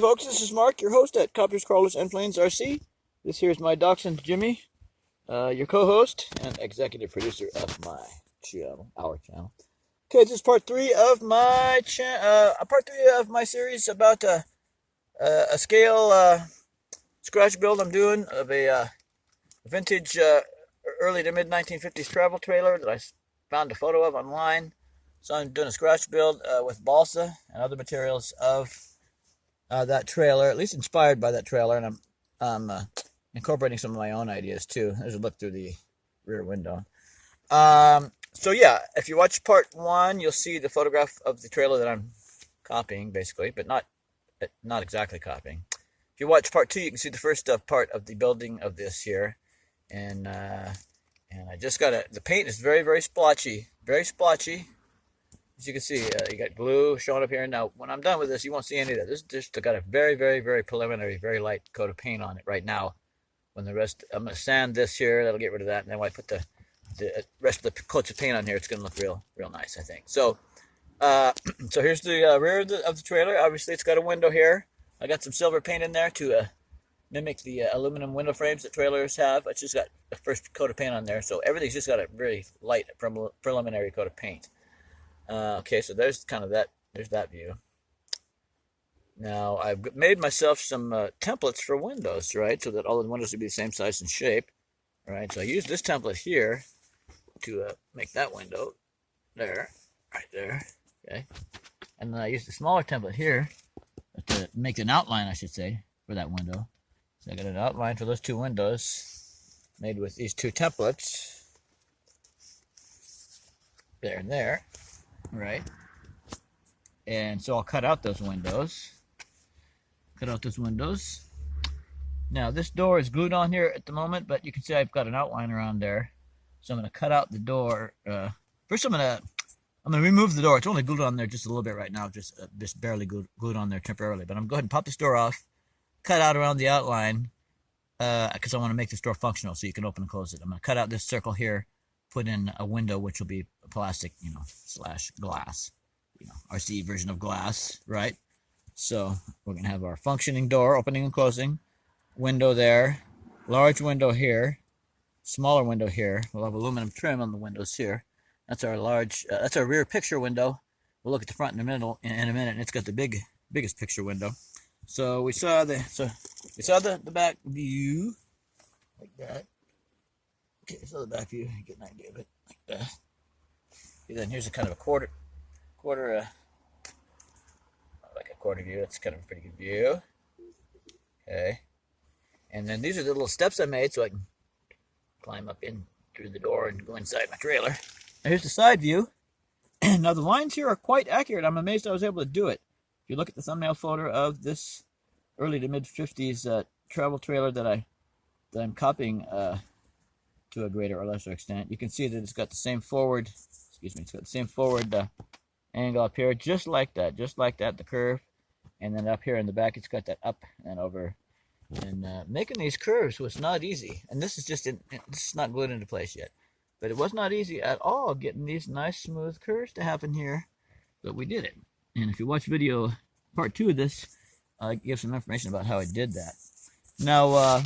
folks, this is Mark, your host at Copters, Crawlers, and Planes RC. This here is my dachshund, Jimmy, your co-host and executive producer of my channel, our channel. Okay, this is part three of my series about a scale scratch build I'm doing of a vintage early to mid 1950s travel trailer that I found a photo of online. So I'm doing a scratch build with balsa and other materials of that trailer, at least inspired by that trailer, and I'm incorporating some of my own ideas too. There's a look through the rear window. So yeah, if you watch part one, you'll see the photograph of the trailer that I'm copying, basically, but not exactly copying. If you watch part two, you can see the first part of the building of this here, and I just got the paint is very, very splotchy, very splotchy. As you can see, you got glue showing up here. Now, when I'm done with this, you won't see any of that. This just got a very, very, very preliminary, very light coat of paint on it right now. When the rest, I'm going to sand this here. That'll get rid of that. And then when I put the rest of the coats of paint on here, it's going to look real nice, I think. So, so here's the rear of the trailer. Obviously, it's got a window here. I got some silver paint in there to mimic the aluminum window frames that trailers have. I just got the first coat of paint on there. So everything's just got a very light preliminary coat of paint. Okay, so there's kind of that. There's that view. Now I've made myself some templates for windows, right? So that all the windows would be the same size and shape, right? So I used this template here to make that window there, right there. Okay, and then I used a smaller template here to make an outline, I should say, for that window. So I got an outline for those two windows made with these two templates, there and there. Right, and so I'll cut out those windows. Now this door is glued on here at the moment, but you can see I've got an outline around there. So I'm going to cut out the door. First, I'm going to remove the door. It's only glued on there just a little bit right now, just barely glued on there temporarily. But I'm going to go ahead and pop this door off, cut out around the outline, because I want to make this door functional so you can open and close it. I'm going to cut out this circle here, put in a window which will be plastic, slash glass, RC version of glass, right? So we're gonna have our functioning door, opening and closing, window there, large window here, smaller window here. We'll have aluminum trim on the windows here. That's our that's our rear picture window. We'll look at the front in a minute, and it's got the biggest picture window. So we saw the back view like that. Okay, so the back view, get an idea of it like that. And then here's a kind of a quarter view. It's kind of a pretty good view. Okay, and then these are the little steps I made so I can climb up in through the door and go inside my trailer. Now here's the side view. Now the lines here are quite accurate. I'm amazed I was able to do it. If you look at the thumbnail photo of this early to mid 50s travel trailer that I'm copying to a greater or lesser extent, you can see that it's got the same forward, angle up here, just like that, the curve, and then up here in the back, it's got that up and over. And making these curves was not easy, and this is not glued into place yet, but it was not easy at all getting these nice smooth curves to happen here, but we did it. And if you watch video part two of this, I give some information about how I did that. Now,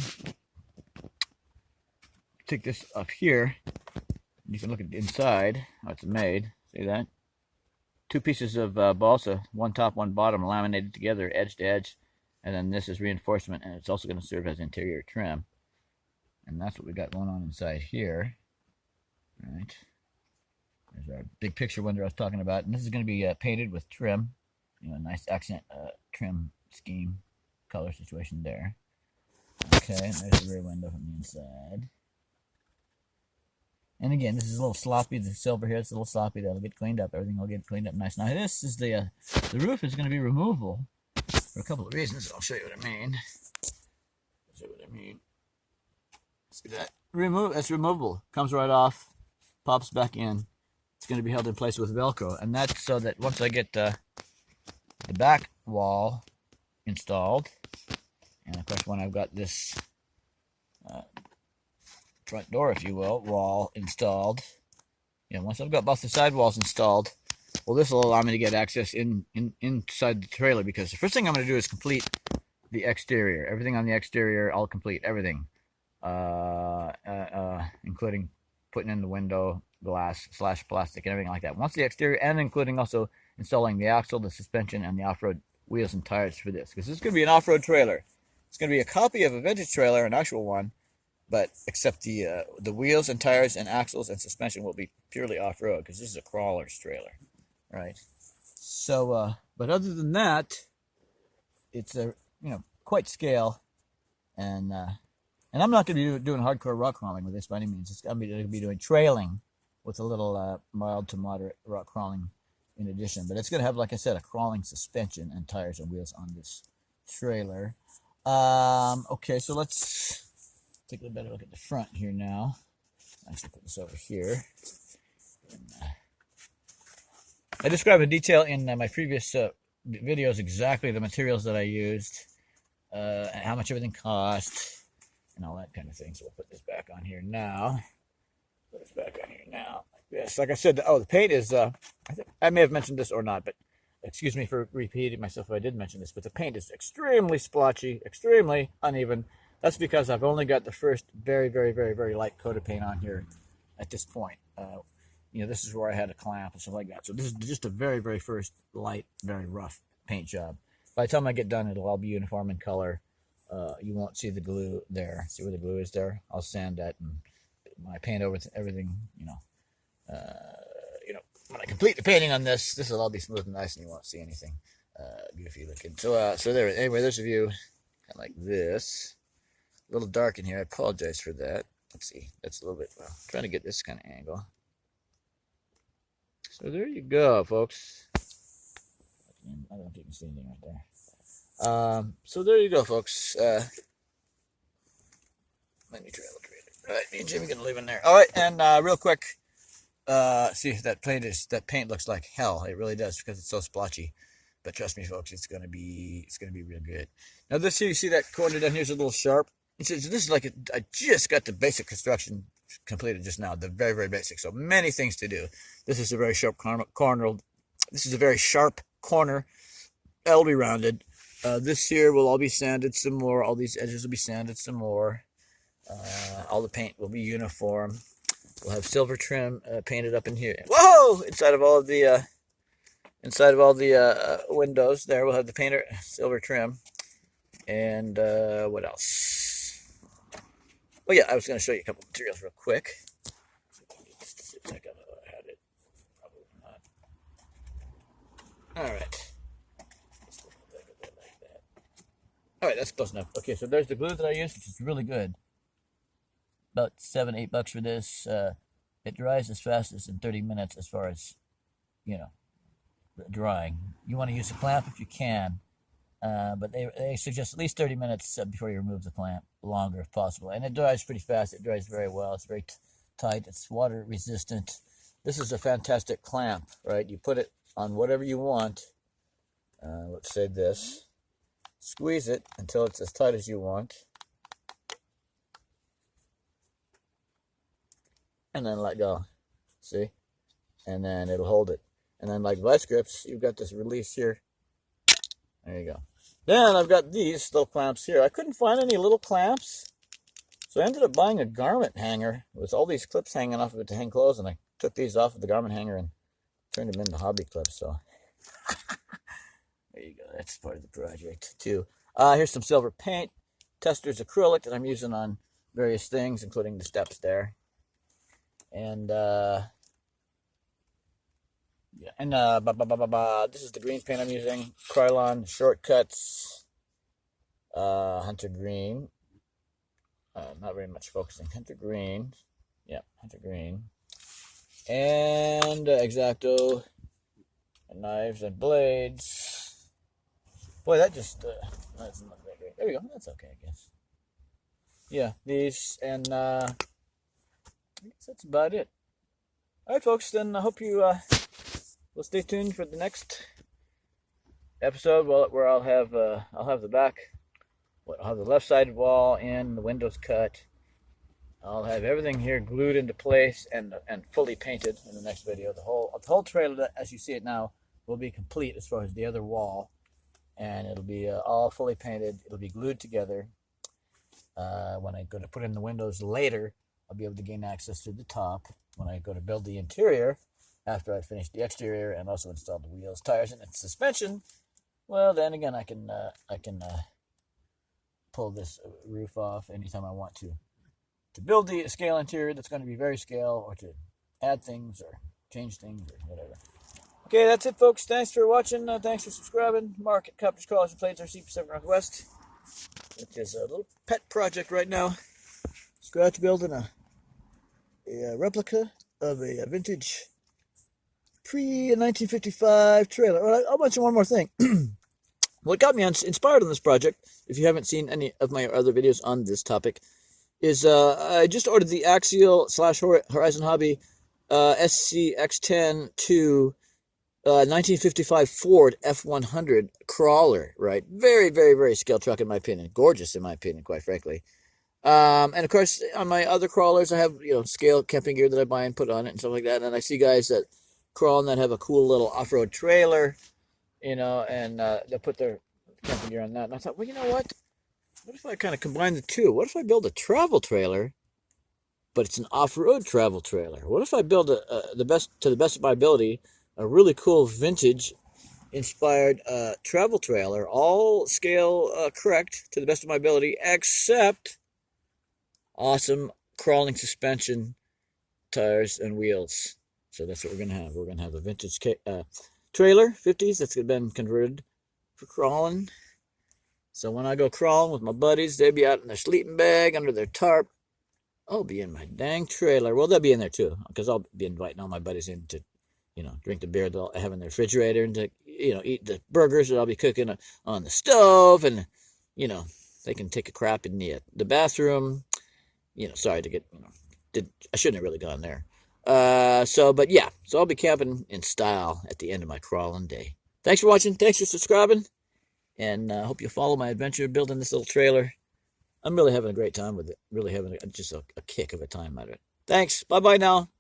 take this up here. You can look at the inside, how it's made. See that? Two pieces of balsa, one top, one bottom, laminated together, edge to edge. And then this is reinforcement, and it's also going to serve as interior trim. And that's what we got going on inside here. All right. There's our big picture window I was talking about. And this is going to be painted with trim. Nice accent trim scheme, color situation there. Okay, and there's the rear window from the inside. And again, this is a little sloppy. The silver here, it's a little sloppy. That'll get cleaned up. Everything will get cleaned up nice. Now this is the roof is going to be removable for a couple of reasons. I'll show you what I mean. See that? It's removable. Comes right off, pops back in. It's going to be held in place with Velcro, and that's so that once I get the back wall installed, and of course when I've got this front door, if you will, wall installed. Once I've got both the side walls installed, well, this will allow me to get access inside the trailer, because the first thing I'm going to do is complete the exterior. Everything on the exterior, all complete. Everything, including putting in the window glass / plastic and everything like that. Once the exterior, and including also installing the axle, the suspension, and the off-road wheels and tires for this, because this is going to be an off-road trailer. It's going to be a copy of a vintage trailer, an actual one, but except the wheels and tires and axles and suspension will be purely off-road, because this is a crawler's trailer, right? So, but other than that, it's a quite scale, and I'm not going to be doing hardcore rock crawling with this by any means. It's going to be doing trailing with a little mild to moderate rock crawling in addition. But it's going to have, like I said, a crawling suspension and tires and wheels on this trailer. Okay, so let's take a better look at the front here now. Actually, put this over here. I describe in detail in my previous videos exactly the materials that I used, and how much everything cost, and all that kind of thing. So we'll put this back on here now. Put this back on here now. Yes, like I said, the paint is, I may have mentioned this or not, but excuse me for repeating myself if I did mention this, but the paint is extremely splotchy, extremely uneven. That's because I've only got the first very, very, very, very light coat of paint on here at this point. This is where I had a clamp and stuff like that. So this is just a very, very first light, very rough paint job. By the time I get done, it'll all be uniform in color. You won't see the glue there. See where the glue is there? I'll sand that, and when I paint over everything, when I complete the painting on this will all be smooth and nice, and you won't see anything goofy looking. So there. Anyway, there's a view kind of like this. A little dark in here. I apologize for that. Let's see. That's a little bit. Well, I'm trying to get this kind of angle. So there you go, folks. I don't know if you can see anything right there. So there you go, folks. Let me try to look at it. All right, me and Jimmy gonna leave in there. All right, and real quick, see that paint looks like hell. It really does, because it's so splotchy. But trust me, folks, it's gonna be real good. Now this here, you see that corner down here is a little sharp. This is like I just got the basic construction completed just now, the very, very basic. So many things to do. This is a very sharp corner. This is a very sharp corner. It'll be rounded. This here will all be sanded some more. All these edges will be sanded some more. All the paint will be uniform. We'll have silver trim painted up in here. Whoa! Inside of all the windows there, we'll have the painter silver trim. And what else? Oh yeah, I was going to show you a couple materials real quick. All right. All right, that's close enough. Okay, so there's the glue that I used, which is really good. About $7-8 for this. It dries as fast as in 30 minutes as far as, drying. You want to use a clamp if you can. But they suggest at least 30 minutes before you remove the clamp, longer if possible. And it dries pretty fast. It dries very well. It's very tight. It's water resistant. This is a fantastic clamp, right? You put it on whatever you want. Let's say this. Squeeze it until it's as tight as you want. And then let go. See? And then it'll hold it. And then like vice grips, you've got this release here. There you go. Then I've got these little clamps here. I couldn't find any little clamps, so I ended up buying a garment hanger with all these clips hanging off of it to hang clothes, and I took these off of the garment hanger and turned them into hobby clips. So there you go. That's part of the project too. Here's some silver paint, Testors acrylic that I'm using on various things, including the steps there. And this is the green paint I'm using. Krylon Shortcuts, Hunter Green. Not very much focusing. Hunter Green. Yep, Hunter Green. And X-Acto knives and blades. Boy, that just doesn't look that great. There we go. That's okay, I guess. Yeah, these, and I guess that's about it. All right, folks. Then I hope you will stay tuned for the next episode, where I'll have the back. I'll have the left side wall in, the windows cut. I'll have everything here glued into place and fully painted in the next video. The whole trailer, as you see it now, will be complete as far as the other wall. and it'll be all fully painted. It'll be glued together. When I go to put in the windows later, I'll be able to gain access to the top. When I go to build the interior, after I finish the exterior and also install the wheels, tires, and suspension, well, then again, I can pull this roof off anytime I want to build the scale interior that's going to be very scale, or to add things or change things or whatever. Okay, that's it, folks. Thanks for watching. Thanks for subscribing. Mark at Copters, Crawlers, and Plates, RC Pacific Northwest. Which is a little pet project right now. Scratch building a replica of a vintage pre-1955 trailer. Well, I'll mention one more thing. What got me inspired on this project, if you haven't seen any of my other videos on this topic, is I just ordered the Axial / Horizon Hobby SCX10 to 1955 Ford F100 crawler, right? Very, very, very scale truck in my opinion. Gorgeous in my opinion, quite frankly. And of course, on my other crawlers, I have, scale camping gear that I buy and put on it and stuff like that. And I see guys that crawl and that have a cool little off-road trailer, and they'll put their camping gear on that. And I thought, well, you know what? What if I kind of combine the two? What if I build a travel trailer, but it's an off-road travel trailer? What if I build to the best of my ability, a really cool vintage inspired travel trailer, all scale correct to the best of my ability, except awesome crawling suspension, tires, and wheels. So that's what we're going to have. We're going to have a vintage trailer, 50s, that's been converted for crawling. So when I go crawling with my buddies, they'll be out in their sleeping bag, under their tarp. I'll be in my dang trailer. Well, they'll be in there too, because I'll be inviting all my buddies in to, drink the beer they'll have in the refrigerator, and to, eat the burgers that I'll be cooking on the stove, and, they can take a crap in the bathroom. Sorry to get, I shouldn't have really gone there. So I'll be camping in style at the end of my crawling day. Thanks for watching. Thanks for subscribing. And I hope you'll follow my adventure building this little trailer. I'm really having a great time with it. Really having just a kick of a time out of it. Thanks. Bye-bye now.